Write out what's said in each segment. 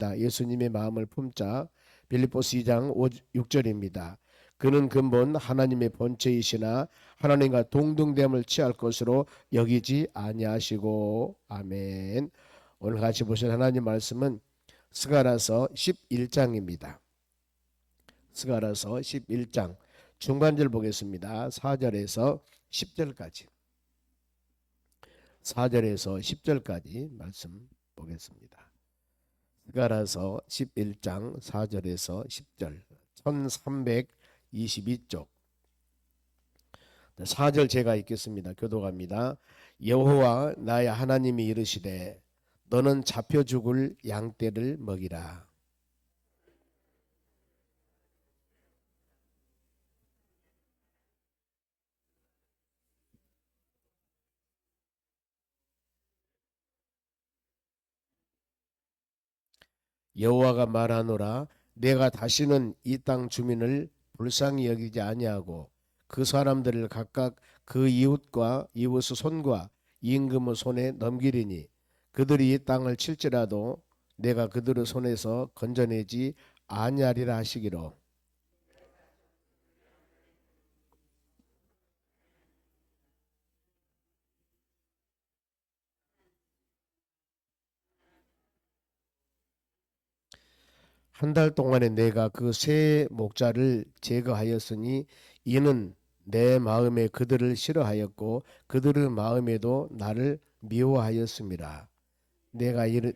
있다. 예수님의 마음을 품자. 빌립보스 2장 6절입니다. 그는 근본 하나님의 본체이시나 하나님과 동등됨을 취할 것으로 여기지 아니하시고. 아멘. 오늘 같이 보실 하나님 말씀은 스가랴서 11장입니다. 스가랴서 11장 중간절 보겠습니다. 4절에서 10절까지. 4절에서 10절까지 말씀 보겠습니다. 스가랴서 11장 4절에서 10절 1322쪽 4절 제가 읽겠습니다. 교독합니다. 여호와 나의 하나님이 이르시되 너는 잡혀 죽을 양떼를 먹이라. 여호와가 말하노라. 내가 다시는 이 땅 주민을 불쌍히 여기지 아니하고 그 사람들을 각각 그 이웃과 이웃의 손과 임금의 손에 넘기리니 그들이 이 땅을 칠지라도 내가 그들의 손에서 건져내지 아니하리라 하시기로. 한 달 동안에 내가 그 세 목자를 제거하였으니 이는 내 마음에 그들을 싫어하였고 그들의 마음에도 나를 미워하였음이라. 내가 이르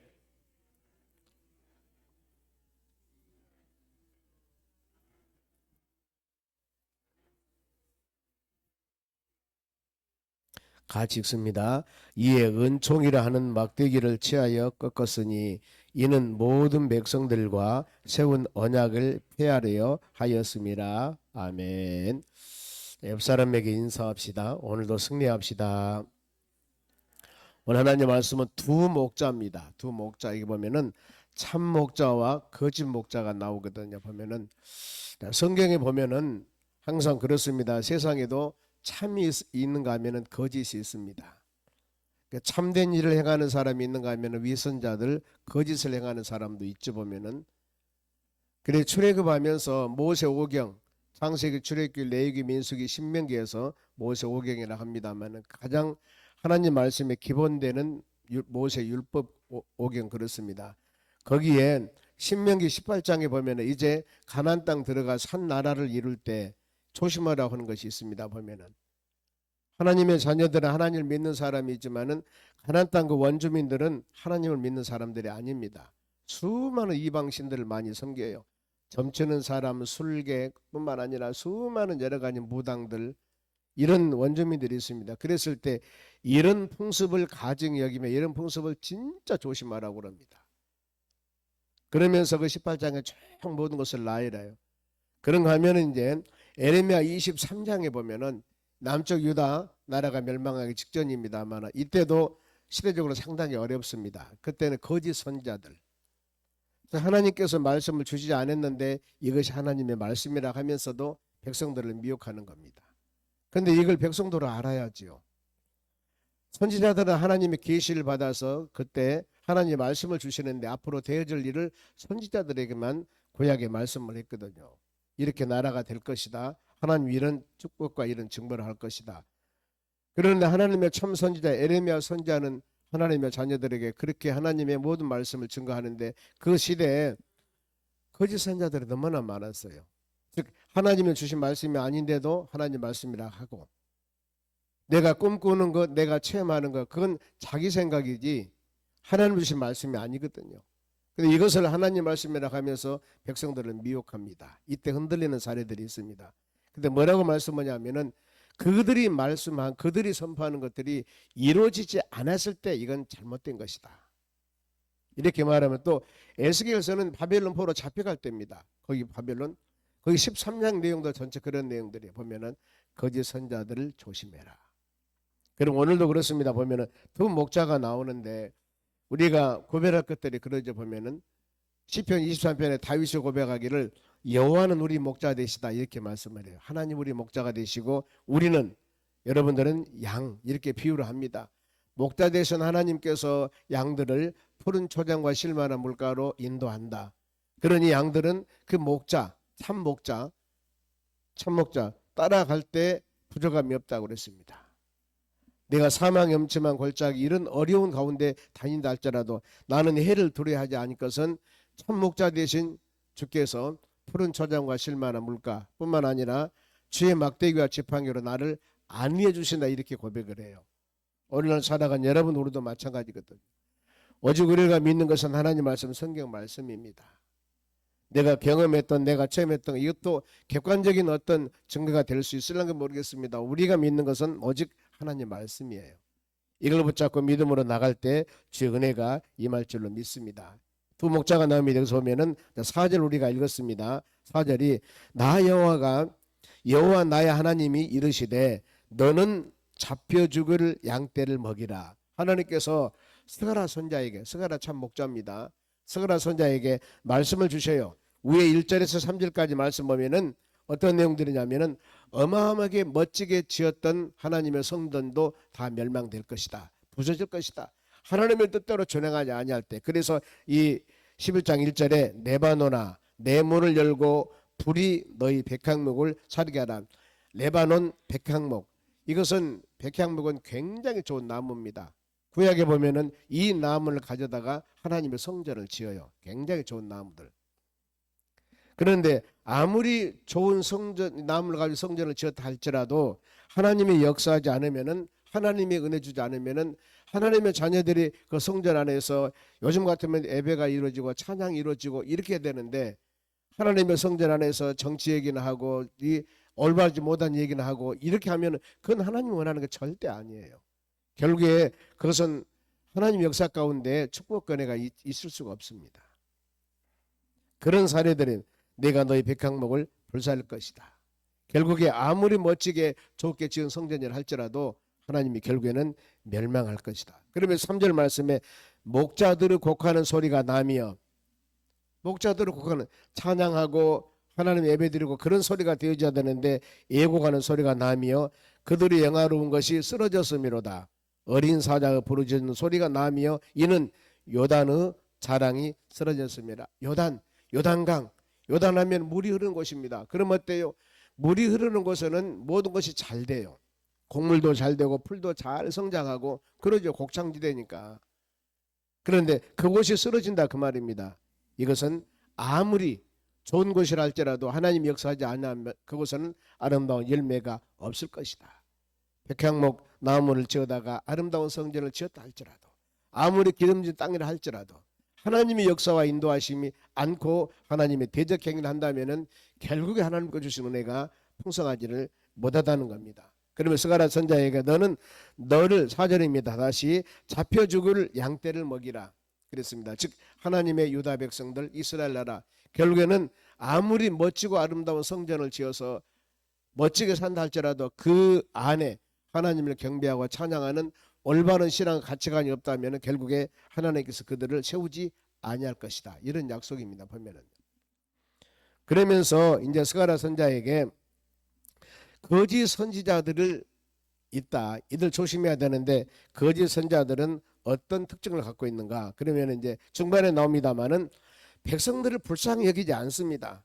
같이 읽습니다. 이에 은총이라 하는 막대기를 취하여 꺾었으니 이는 모든 백성들과 세운 언약을 폐하려 하였음이라. 아멘. 옆사람에게 인사합시다. 오늘도 승리합시다. 오늘 하나님 말씀은 두 목자입니다. 두 목자. 이게 보면은 참 목자와 거짓 목자가 나오거든요. 보면은 성경에 보면은 항상 그렇습니다. 세상에도 참이 있는가 하면은 거짓이 있습니다. 참된 일을 행하는 사람이 있는가 하면은 위선자들, 거짓을 행하는 사람도 있죠. 보면은 그래 출애굽하면서 모세 오경, 창세기, 출애굽기, 레위기, 민수기, 신명기에서 모세 오경이라 합니다만은 가장 하나님 말씀에 기본되는 모세 율법 오경 그렇습니다. 거기에 신명기 18장에 보면은 이제 가나안 땅 들어가 산 나라를 이룰 때 조심하라고 하는 것이 있습니다. 보면은 하나님의 자녀들은 하나님을 믿는 사람이 있지만은 가나안 땅 그 원주민들은 하나님을 믿는 사람들이 아닙니다. 수많은 이방신들을 많이 섬겨요. 점치는 사람, 술객뿐만 아니라 수많은 여러 가지 무당들 이런 원주민들이 있습니다. 그랬을 때 이런 풍습을 가증히 여기며 이런 풍습을 진짜 조심하라고 합니다. 그러면서 그 18장에 쭉 모든 것을 나열해요. 그런가 하면 이제 에레미야 23장에 보면은 남쪽 유다 나라가 멸망하기 직전입니다만 이때도 시대적으로 상당히 어렵습니다. 그때는 거짓 선자들. 하나님께서 말씀을 주시지 않았는데 이것이 하나님의 말씀이라 하면서도 백성들을 미혹하는 겁니다. 그런데 이걸 백성들은 알아야지요. 선지자들은 하나님의 계시를 받아서 그때 하나님의 말씀을 주시는데 앞으로 되어질 일을 선지자들에게만 구약의 말씀을 했거든요. 이렇게 나라가 될 것이다. 하나님 이런 축복과 이런 증거를 할 것이다. 그런데 하나님의 참 선지자 에레미야 선지자는 하나님의 자녀들에게 그렇게 하나님의 모든 말씀을 증거하는데 그 시대에 거짓 선지자들이 너무나 많았어요. 즉 하나님이 주신 말씀이 아닌데도 하나님 말씀이라 하고 내가 꿈꾸는 것, 내가 체험하는 것 그건 자기 생각이지 하나님 주신 말씀이 아니거든요. 근데 이것을 하나님 말씀이라 하면서 백성들을 미혹합니다. 이때 흔들리는 사례들이 있습니다. 근데 뭐라고 말씀하냐면은 그들이 말씀한 그들이 선포하는 것들이 이루어지지 않았을 때 이건 잘못된 것이다. 이렇게 말하면 또 에스겔서는 바벨론 포로 잡혀갈 때입니다. 거기 바벨론 거기 13장 내용도 전체 그런 내용들이 보면은 거짓 선자들을 조심해라. 그럼 오늘도 그렇습니다. 보면은 두 목자가 나오는데 우리가 고백할 것들이 그러죠. 보면은 시편 23편에 다윗이 고백하기를 여호와는 우리 목자 되시다 이렇게 말씀을 해요. 하나님 우리 목자가 되시고 우리는 여러분들은 양 이렇게 비유를 합니다. 목자 되신 하나님께서 양들을 푸른 초장과 실만한 물가로 인도한다. 그러니 양들은 그 목자, 참목자 따라갈 때 부족함이 없다고 그랬습니다. 내가 사망의 엄침한 골짜기 이런 어려운 가운데 다닌다 할지라도 나는 해를 두려워하지 않을 것은 참목자 되신 주께서 푸른 초장과 실만한 물가 뿐만 아니라 주의 막대기와 지팡이로 나를 안위해 주신다, 이렇게 고백을 해요. 오늘날 살아간 여러분, 우리도 마찬가지거든요. 오직 우리가 믿는 것은 하나님 말씀, 성경 말씀입니다. 내가 경험했던, 내가 체험했던 이것도 객관적인 어떤 증거가 될 수 있을런가 모르겠습니다. 우리가 믿는 것은 오직 하나님 말씀이에요. 이걸 붙잡고 믿음으로 나갈 때 주의 은혜가 임할 줄로 믿습니다. 두 목자가 나옵니다. 여기서 보면은 4절 우리가 읽었습니다. 4절이 나 여호와 나의 하나님이 이르시되 너는 잡혀 죽을 양떼를 먹이라. 하나님께서 스가랴 선자에게, 스가랴 참 목자입니다. 스가랴 선자에게 말씀을 주셔요. 위에 1절에서 3절까지 말씀 보면은 어떤 내용들이냐면은 어마어마하게 멋지게 지었던 하나님의 성전도 다 멸망될 것이다, 부서질 것이다, 하나님의 뜻대로 준행하지 아니할 때. 그래서 이 11장 1절에 레바논아 내 문을 열고 불이 너희 백향목을 사르게 하라. 레바논 백향목, 이것은 백향목은 굉장히 좋은 나무입니다. 구약에 보면은 이 나무를 가져다가 하나님의 성전을 지어요. 굉장히 좋은 나무들. 그런데 아무리 좋은 성전, 나무를 가지고 성전을 지었다 할지라도 하나님이 역사하지 않으면은, 하나님이 은혜 주지 않으면은 하나님의 자녀들이 그 성전 안에서 요즘 같으면 예배가 이루어지고 찬양이 이루어지고 이렇게 되는데, 하나님의 성전 안에서 정치 얘기나 하고 이 올바르지 못한 얘기나 하고 이렇게 하면 그건 하나님이 원하는 게 절대 아니에요. 결국에 그것은 하나님 역사 가운데 축복 은혜가 있을 수가 없습니다. 그런 사례들은 내가 너희 백향목을 불살릴 것이다. 결국에 아무리 멋지게 좋게 지은 성전이라 할지라도 하나님이 결국에는 멸망할 것이다. 그러면 3절 말씀에 목자들을 곡하는 소리가 나며, 목자들을 곡하는, 찬양하고 하나님 예배드리고 그런 소리가 되어져야 되는데 예곡하는 소리가 나며 그들의 영화로운 것이 쓰러졌음이로다. 어린 사자가 부르짖는 소리가 나며 이는 요단의 자랑이 쓰러졌습니다. 요단강, 요단하면 물이 흐르는 곳입니다. 그럼 어때요? 물이 흐르는 곳에는 모든 것이 잘 돼요. 곡물도 잘 되고 풀도 잘 성장하고 그러죠. 곡창지대니까. 그런데 그곳이 쓰러진다 그 말입니다. 이것은 아무리 좋은 곳이라 할지라도 하나님 역사하지 않으면 그곳에는 아름다운 열매가 없을 것이다. 백향목 나무를 지어다가 아름다운 성전을 지었다 할지라도, 아무리 기름진 땅이라 할지라도 하나님의 역사와 인도하심이 않고 하나님의 대적 행위를 한다면은 결국에 하나님께 주신 은혜가 풍성하지를 못하다는 겁니다. 그러면 스가랴 선자에게 너는 너를, 4절입니다. 다시 잡혀 죽을 양떼를 먹이라 그랬습니다. 즉 하나님의 유다 백성들, 이스라엘 나라, 결국에는 아무리 멋지고 아름다운 성전을 지어서 멋지게 산다 할지라도 그 안에 하나님을 경배하고 찬양하는 올바른 신앙 가치관이 없다면 결국에 하나님께서 그들을 세우지 아니할 것이다. 이런 약속입니다. 보면은. 그러면서 이제 스가랴 선자에게 거짓 선지자들을 있다. 이들 조심해야 되는데 거짓 선지자들은 어떤 특징을 갖고 있는가? 그러면 이제 중반에 나옵니다만은 백성들을 불쌍히 여기지 않습니다.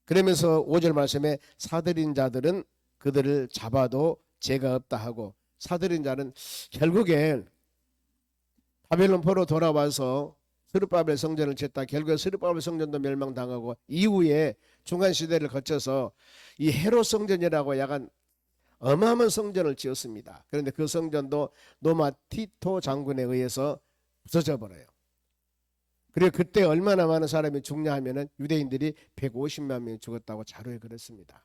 그러면서 5절 말씀에 사들인 자들은 그들을 잡아도 죄가 없다 하고, 사들인 자는 결국엔 바벨론 포로 돌아와서 스룹바벨 성전을 짓다 결국에 스룹바벨 성전도 멸망당하고 이후에 중간 시대를 거쳐서 이 헤롯 성전이라고 약간 어마어마한 성전을 지었습니다. 그런데 그 성전도 노마 티토 장군에 의해서 부서져 버려요. 그리고 그때 얼마나 많은 사람이 죽냐 하면은 유대인들이 150만 명이 죽었다고 자료에 그랬습니다.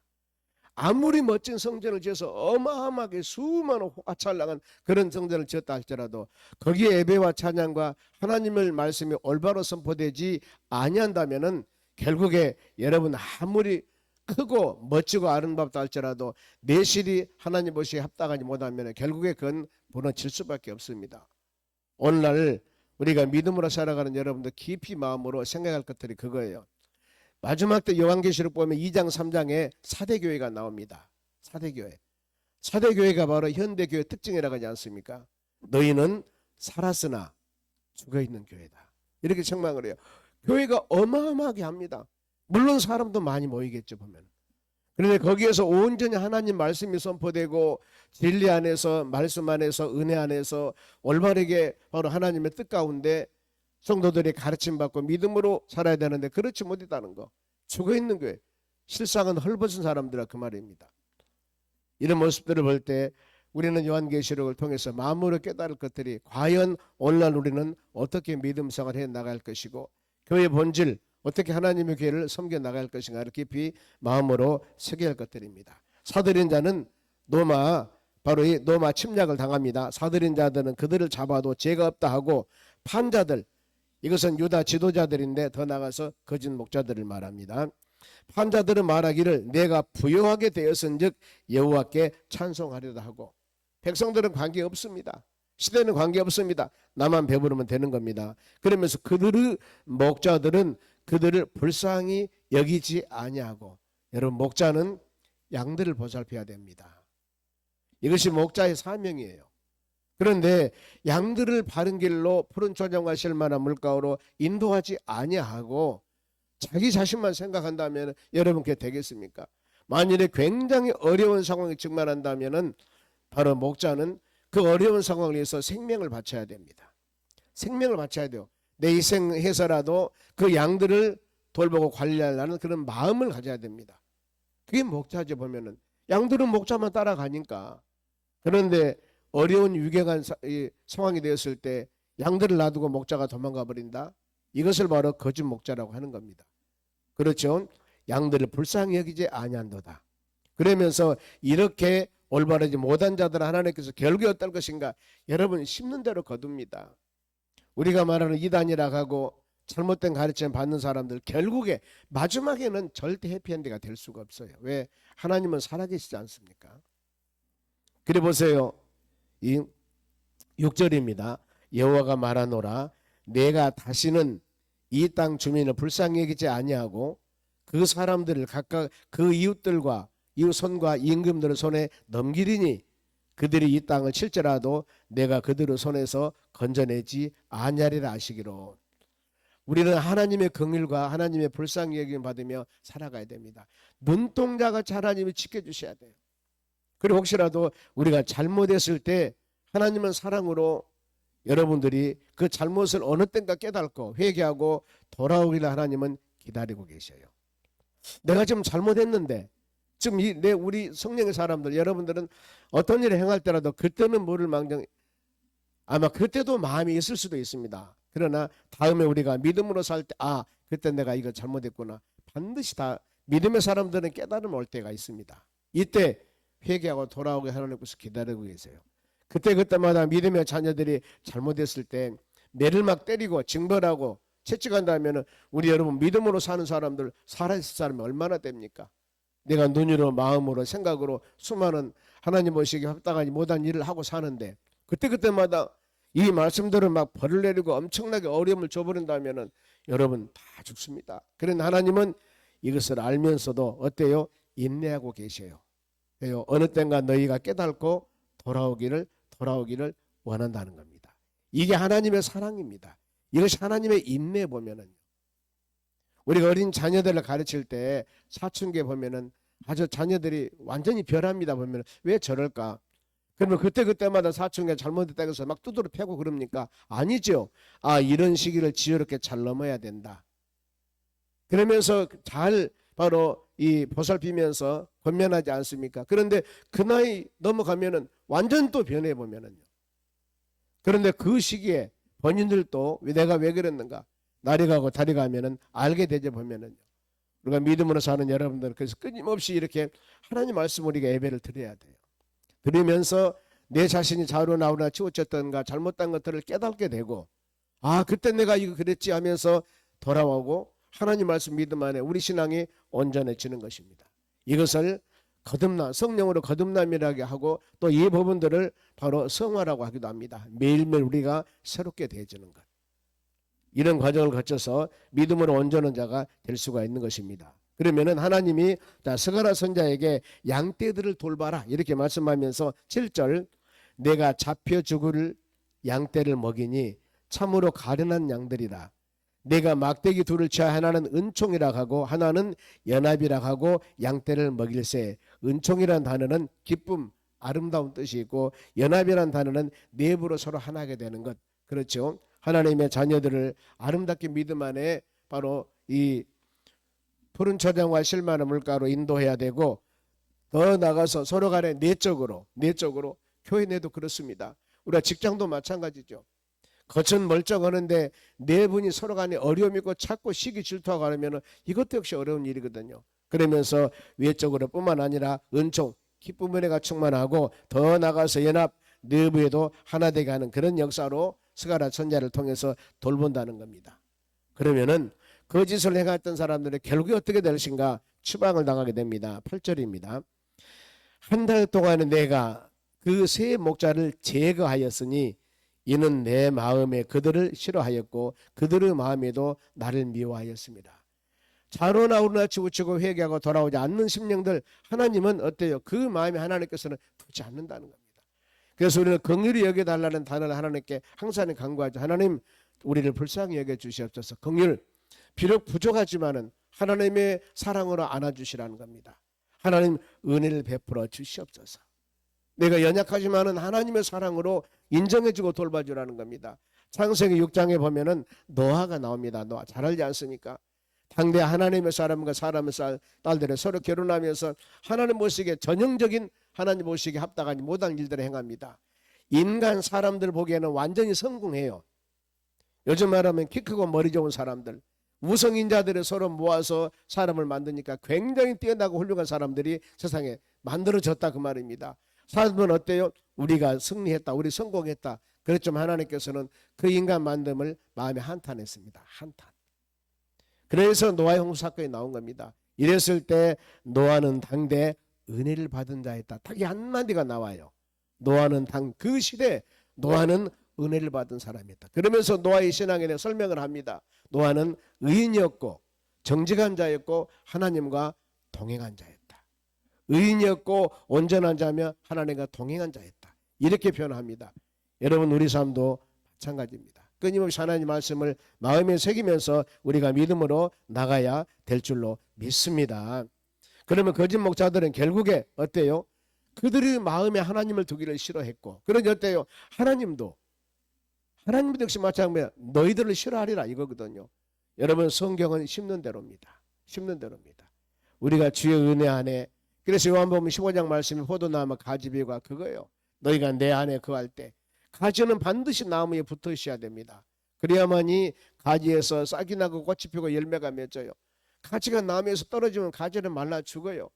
아무리 멋진 성전을 지어서 어마어마하게 수많은 화찰나간 그런 성전을 지었다 할지라도 거기에 예배와 찬양과 하나님의 말씀이 올바로 선포되지 아니한다면은 결국에 여러분 아무리 크고 멋지고 아름답다 할지라도 내실이 하나님 보시기에 합당하지 못하면 결국에 그건 무너질 수밖에 없습니다. 오늘날 우리가 믿음으로 살아가는 여러분들 깊이 마음으로 생각할 것들이 그거예요. 마지막 때 요한계시록 보면 2장 3장에 사대교회가 나옵니다. 사대교회. 사대교회가 바로 현대교회 특징이라고 하지 않습니까? 너희는 살았으나 죽어있는 교회다. 이렇게 책망을 해요. 교회가 어마어마하게 합니다. 물론 사람도 많이 모이겠죠 보면. 그런데 거기에서 온전히 하나님 말씀이 선포되고 진리 안에서 말씀 안에서 은혜 안에서 올바르게 바로 하나님의 뜻 가운데 성도들이 가르침받고 믿음으로 살아야 되는데 그렇지 못했다는 거. 죽어있는 교회. 실상은 헐벗은 사람들이라 그 말입니다. 이런 모습들을 볼 때 우리는 요한계시록을 통해서 마음으로 깨달을 것들이 과연 오늘날 우리는 어떻게 믿음 생활을 해 나갈 것이고 교회의 본질 어떻게 하나님의 교회를 섬겨 나갈 것인가를 깊이 마음으로 새겨야 할 것들입니다. 사들인 자는 바로 이 노마 침략을 당합니다. 사들인 자들은 그들을 잡아도 죄가 없다 하고 판자들, 이것은 유다 지도자들인데 더 나가서 거짓 목자들을 말합니다. 판자들은 말하기를 내가 부요하게 되었은즉 여호와께 찬송하려다 하고 백성들은 관계없습니다. 시대는 관계없습니다. 나만 배부르면 되는 겁니다. 그러면서 그들의 목자들은 그들을 불쌍히 여기지 아니하고, 여러분 목자는 양들을 보살펴야 됩니다. 이것이 목자의 사명이에요. 그런데 양들을 바른 길로 푸른 초장과 실만한 물가로 인도하지 아니하고 자기 자신만 생각한다면 여러분 그게 되겠습니까? 만일에 굉장히 어려운 상황이 직면한다면 바로 목자는 그 어려운 상황을 위해서 생명을 바쳐야 됩니다. 생명을 바쳐야 돼요. 내 희생해서라도 그 양들을 돌보고 관리하려는 그런 마음을 가져야 됩니다. 그게 목자죠. 보면은 양들은 목자만 따라가니까. 그런데 어려운 위경한 상황이 되었을 때 양들을 놔두고 목자가 도망가 버린다. 이것을 바로 거짓 목자라고 하는 겁니다. 그렇죠. 양들을 불쌍히 여기지 아니한도다. 그러면서 이렇게 올바르지 못한 자들은 하나님께서 결국에 어떨 것인가? 여러분 심는 대로 거둡니다. 우리가 말하는 이단이라고 하고 잘못된 가르침 받는 사람들 결국에 마지막에는 절대 해피엔드가 될 수가 없어요. 왜? 하나님은 살아계시지 않습니까? 그래 보세요. 이 6절입니다. 여호와가 말하노라 내가 다시는 이 땅 주민을 불쌍히 여기지 아니하고 그 사람들을 각각 그 이웃들과 이웃손과 임금들의 손에 넘기리니 그들이 이 땅을 칠지라도 내가 그들의 손에서 건져내지 아니하리라 하시기로. 우리는 하나님의 긍휼과 하나님의 불쌍히 여김을 받으며 살아가야 됩니다. 눈동자같이 하나님이 지켜주셔야 돼요. 그리고 혹시라도 우리가 잘못했을 때 하나님은 사랑으로 여러분들이 그 잘못을 어느 때인가 깨닫고 회개하고 돌아오기를 하나님은 기다리고 계셔요. 내가 지금 잘못했는데 지금 우리 성령의 사람들 여러분들은 어떤 일을 행할 때라도 그때는 모를 망정 아마 그때도 마음이 있을 수도 있습니다. 그러나 다음에 우리가 믿음으로 살 때 그때 내가 이거 잘못했구나. 반드시 다 믿음의 사람들은 깨달음 올 때가 있습니다. 이때 회개하고 돌아오게 하나님께서 기다리고 계세요. 그때마다 믿음의 자녀들이 잘못했을 때 매를 막 때리고 징벌하고 채찍한다면 우리 여러분 믿음으로 사는 사람들 살아있을 사람이 얼마나 됩니까? 내가 눈으로 마음으로 생각으로 수많은 하나님 보시기에 합당하지 못한 일을 하고 사는데 그때마다 이 말씀들을 막 벌을 내리고 엄청나게 어려움을 줘버린다면 여러분 다 죽습니다. 그런데 하나님은 이것을 알면서도 어때요? 인내하고 계셔요. 어느 땐가 너희가 깨닫고 돌아오기를 원한다는 겁니다. 이게 하나님의 사랑입니다. 이것이 하나님의 인내 보면은 우리가 어린 자녀들을 가르칠 때 사춘기에 보면은 아주 자녀들이 완전히 변합니다. 보면은 왜 저럴까? 그러면 그때마다 사춘기가 잘못했다고 해서 막 두드러 패고 그럽니까? 아니죠. 이런 시기를 지혜롭게 잘 넘어야 된다. 그러면서 잘 바로 이 보살피면서 권면하지 않습니까? 그런데 그 나이 넘어가면은 완전 또 변해 보면은요. 그런데 그 시기에 본인들도 내가 왜 그랬는가? 날이 가고 달이 가면은 알게 되죠 보면은요. 우리가 믿음으로 사는 여러분들 그래서 끊임없이 이렇게 하나님 말씀 우리가 예배를 드려야 돼요. 들으면서 내 자신이 좌우로 나오나 치우쳤던가 잘못된 것들을 깨닫게 되고 그때 내가 이거 그랬지 하면서 돌아오고 하나님 말씀 믿음 안에 우리 신앙이 온전해지는 것입니다. 이것을 성령으로 거듭남이라고 하고 또 이 부분들을 바로 성화라고 하기도 합니다. 매일매일 우리가 새롭게 되어지는 것. 이런 과정을 거쳐서 믿음으로 온전한 자가 될 수가 있는 것입니다. 그러면은 하나님이 스가랴 선자에게 양떼들을 돌봐라 이렇게 말씀하면서 7절 내가 잡혀 죽을 양떼를 먹이니 참으로 가련한 양들이라. 내가 막대기 둘을 취하 하나는 은총이라 하고 하나는 연합이라 하고 양떼를 먹일세. 은총이란 단어는 기쁨, 아름다운 뜻이 있고 연합이란 단어는 내부로 서로 하나게 되는 것. 그렇죠. 하나님의 자녀들을 아름답게 믿음 안에 바로 이 푸른 초장과 실만한 물가로 인도해야 되고, 더 나가서 서로 간에 내적으로 교회 내도 그렇습니다. 우리가 직장도 마찬가지죠. 겉은 멀쩡하는데 내분이 서로 간에 어려움이 있고 자꾸 시기 질투하고 하면 이것도 역시 어려운 일이거든요. 그러면서 외적으로 뿐만 아니라 은총, 기쁨 은혜가 충만하고 더 나가서 연합, 내부에도 하나 되게 하는 그런 역사로 스가랴 선지자를 통해서 돌본다는 겁니다. 그러면은 거짓을 행했던 사람들은 결국에 어떻게 될 것인가? 추방을 당하게 됩니다. 8절입니다. 한 달 동안에 내가 그 세 목자를 제거하였으니 이는 내 마음에 그들을 싫어하였고 그들의 마음에도 나를 미워하였습니다. 자로나 우르나치 우치고 회개하고 돌아오지 않는 심령들, 하나님은 어때요? 그 마음에 하나님께서는 두지 않는다는 겁니다. 그래서 우리는 긍휼히 여겨달라는 단어를 하나님께 항상 간구하죠. 하나님, 우리를 불쌍히 여겨주시옵소서. 긍휼, 비록 부족하지만은 하나님의 사랑으로 안아주시라는 겁니다. 하나님, 은혜를 베풀어 주시옵소서. 내가 연약하지만은 하나님의 사랑으로 인정해주고 돌봐주라는 겁니다. 창세기 6장에 보면은 노아가 나옵니다. 노아 잘 알지 않습니까? 당대 하나님의 사람과 사람의 딸들이 서로 결혼하면서 하나님 보시기에 전형적인 하나님 보시기에 합당하지 못한 일들을 행합니다. 인간 사람들 보기에는 완전히 성공해요. 요즘 말하면 키 크고 머리 좋은 사람들, 우성인자들을 서로 모아서 사람을 만드니까 굉장히 뛰어나고 훌륭한 사람들이 세상에 만들어졌다 그 말입니다. 사람들은 어때요? 우리가 승리했다, 우리 성공했다. 그렇지만 하나님께서는 그 인간 만듦을 마음에 한탄했습니다. 한탄. 그래서 노아의 홍수 사건이 나온 겁니다. 이랬을 때 노아는 당대 은혜를 받은 자였다. 딱 이 한마디가 나와요. 노아는 그 시대 노아는 은혜를 받은 사람이었다. 그러면서 노아의 신앙에 대해 설명을 합니다. 노아는 의인이었고 정직한 자였고 하나님과 동행한 자였다. 의인이었고 온전한 자며 하나님과 동행한 자였다. 이렇게 표현합니다. 여러분, 우리 삶도 마찬가지입니다. 끊임없이 하나님 말씀을 마음에 새기면서 우리가 믿음으로 나가야 될 줄로 믿습니다. 그러면 거짓 목자들은 결국에 어때요? 그들의 마음에 하나님을 두기를 싫어했고, 그러니 어때요? 하나님도 역시 마찬가지입니다. 너희들을 싫어하리라 이거거든요. 여러분, 성경은 심는 대로입니다. 심는 대로입니다. 우리가 주의 은혜 안에, 그래서 요한복음 15장 말씀이 포도나무 가지비유가 그거예요. 너희가 내 안에 거할 때 가지는 반드시 나무에 붙어 있어야 됩니다. 그래야만이 가지에서 싹이 나고 꽃이 피고 열매가 맺어요. 가지가 나무에서 떨어지면 가지는 말라 죽어요.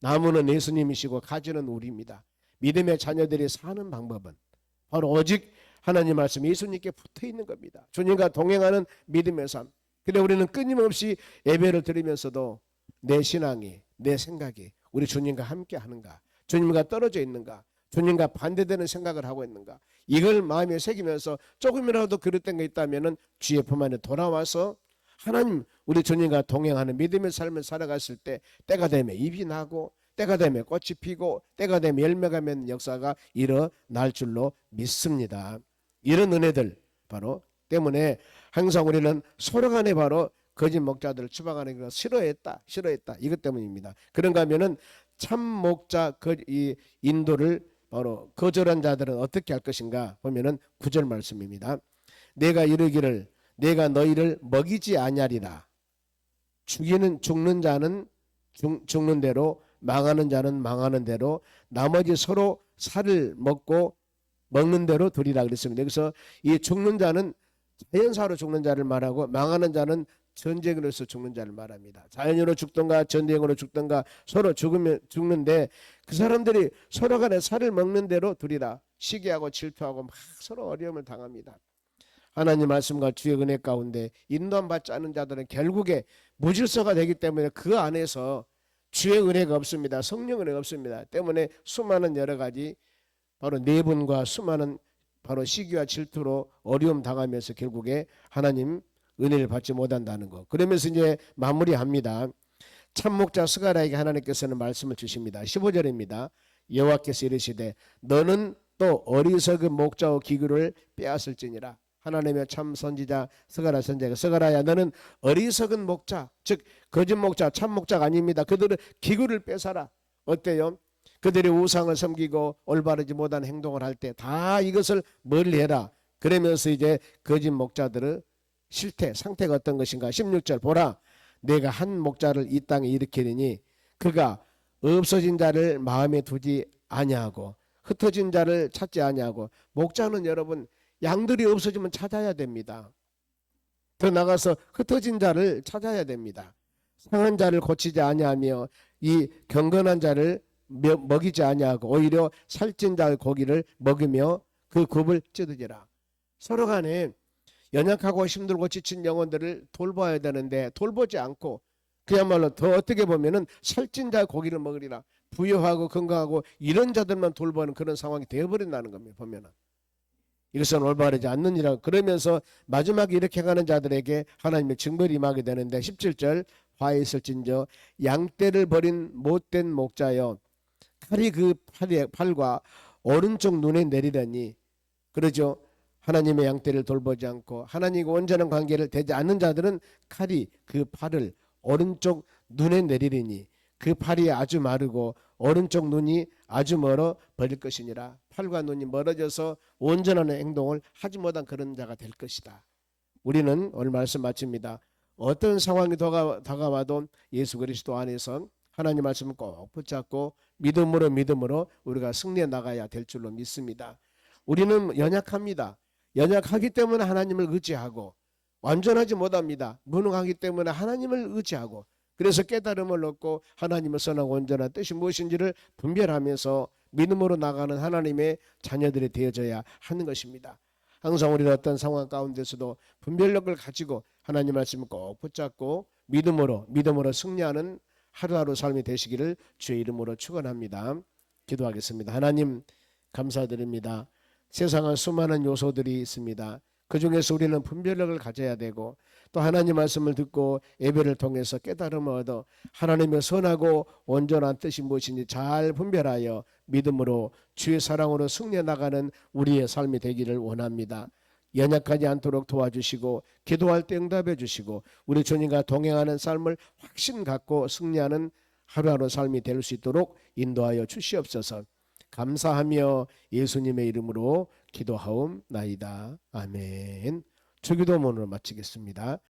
나무는 예수님이시고 가지는 우리입니다. 믿음의 자녀들이 사는 방법은 바로 오직 하나님 말씀 예수님께 붙어 있는 겁니다. 주님과 동행하는 믿음의 삶. 근데 우리는 끊임없이 예배를 드리면서도 내 신앙이, 내 생각이 우리 주님과 함께 하는가, 주님과 떨어져 있는가, 주님과 반대되는 생각을 하고 있는가, 이걸 마음에 새기면서 조금이라도 그릇된 게 있다면 주의 품 안에 돌아와서 하나님, 우리 주님과 동행하는 믿음의 삶을 살아갔을 때 때가 되면 잎이 나고 때가 되면 꽃이 피고 때가 되면 열매가 맺는 역사가 일어날 줄로 믿습니다. 이런 은혜들 바로 때문에 항상 우리는 서로 간에 바로 거짓 목자들을 추방하는 걸 싫어했다 이것 때문입니다. 그런가 하면은 참 목자 이 인도를 바로 거절한 자들은 어떻게 할 것인가 보면은 9절 말씀입니다. 내가 이르기를 내가 너희를 먹이지 아니하리라. 죽는 자는 죽는 대로, 망하는 자는 망하는 대로, 나머지 서로 살을 먹는 대로 두리라 그랬습니다. 그래서 이 죽는 자는 자연사로 죽는 자를 말하고 망하는 자는 전쟁으로서 죽는 자를 말합니다. 자연으로 죽든가 전쟁으로 죽든가 서로 죽는데 그 사람들이 서로 간에 살을 먹는 대로 두리라. 시기하고 질투하고 막 서로 어려움을 당합니다. 하나님 말씀과 주의 은혜 가운데 인도함 받지 않은 자들은 결국에 무질서가 되기 때문에 그 안에서 주의 은혜가 없습니다. 성령 은혜가 없습니다. 때문에 수많은 여러 가지 바로 내분과 수많은 바로 시기와 질투로 어려움 당하면서 결국에 하나님 은혜를 받지 못한다는 것. 그러면서 이제 마무리합니다. 참목자 스가랴에게 하나님께서는 말씀을 주십니다. 15절입니다. 여호와께서 이르시되 너는 또 어리석은 목자와 기구를 빼앗을지니라. 하나님의 참 선지자 스가랴 선지자가 스가랴야 너는 어리석은 목자 즉 거짓 목자 참 목자가 아닙니다. 그들은 기구를 뺏어라. 어때요? 그들이 우상을 섬기고 올바르지 못한 행동을 할 때 다 이것을 멀리해라. 그러면서 이제 거짓 목자들의 상태가 어떤 것인가. 16절 보라 내가 한 목자를 이 땅에 일으키리니 그가 없어진 자를 마음에 두지 아니하고 흩어진 자를 찾지 아니하고. 목자는 여러분 양들이 없어지면 찾아야 됩니다. 더 나가서 흩어진 자를 찾아야 됩니다. 상한 자를 고치지 아니하며 이 경건한 자를 먹이지 아니하고 오히려 살찐 자의 고기를 먹으며 그 굽을 찢으리라. 서로 간에 연약하고 힘들고 지친 영혼들을 돌봐야 되는데 돌보지 않고 그야말로 더 어떻게 보면은 살찐 자의 고기를 먹으리라. 부유하고 건강하고 이런 자들만 돌보는 그런 상황이 되어버린다는 겁니다. 보면은 이것은 올바르지 않느니라. 그러면서 마지막에 이렇게 가는 자들에게 하나님의 징벌이 임하게 되는데 17절 화에 있을진저 양떼를 버린 못된 목자여 칼이 그 팔과 오른쪽 눈에 내리려니. 그러죠. 하나님의 양떼를 돌보지 않고 하나님과 온전한 관계를 되지 않는 자들은 칼이 그 팔을 오른쪽 눈에 내리리니 그 팔이 아주 마르고 오른쪽 눈이 아주 멀어 버릴 것이니라. 팔과 눈이 멀어져서 온전한 행동을 하지 못한 그런 자가 될 것이다. 우리는 오늘 말씀 마칩니다. 어떤 상황이 다가와도 예수 그리스도 안에서 하나님 말씀을 꼭 붙잡고 믿음으로 우리가 승리해 나가야 될 줄로 믿습니다. 우리는 연약합니다. 연약하기 때문에 하나님을 의지하고 완전하지 못합니다. 무능하기 때문에 하나님을 의지하고 그래서 깨달음을 얻고 하나님의 선하고 온전한 뜻이 무엇인지를 분별하면서 믿음으로 나가는 하나님의 자녀들이 되어져야 하는 것입니다. 항상 우리는 어떤 상황 가운데서도 분별력을 가지고 하나님 말씀을 꼭 붙잡고 믿음으로 승리하는 하루하루 삶이 되시기를 주의 이름으로 축원합니다. 기도하겠습니다. 하나님 감사드립니다. 세상은 수많은 요소들이 있습니다. 그 중에서 우리는 분별력을 가져야 되고 또 하나님 말씀을 듣고 예배를 통해서 깨달음을 얻어 하나님의 선하고 온전한 뜻이 무엇인지 잘 분별하여 믿음으로 주의 사랑으로 승리해 나가는 우리의 삶이 되기를 원합니다. 연약하지 않도록 도와주시고 기도할 때 응답해 주시고 우리 주님과 동행하는 삶을 확신 갖고 승리하는 하루하루 삶이 될 수 있도록 인도하여 주시옵소서. 감사하며 예수님의 이름으로 기도하옵나이다. 아멘. 주기도문으로 마치겠습니다.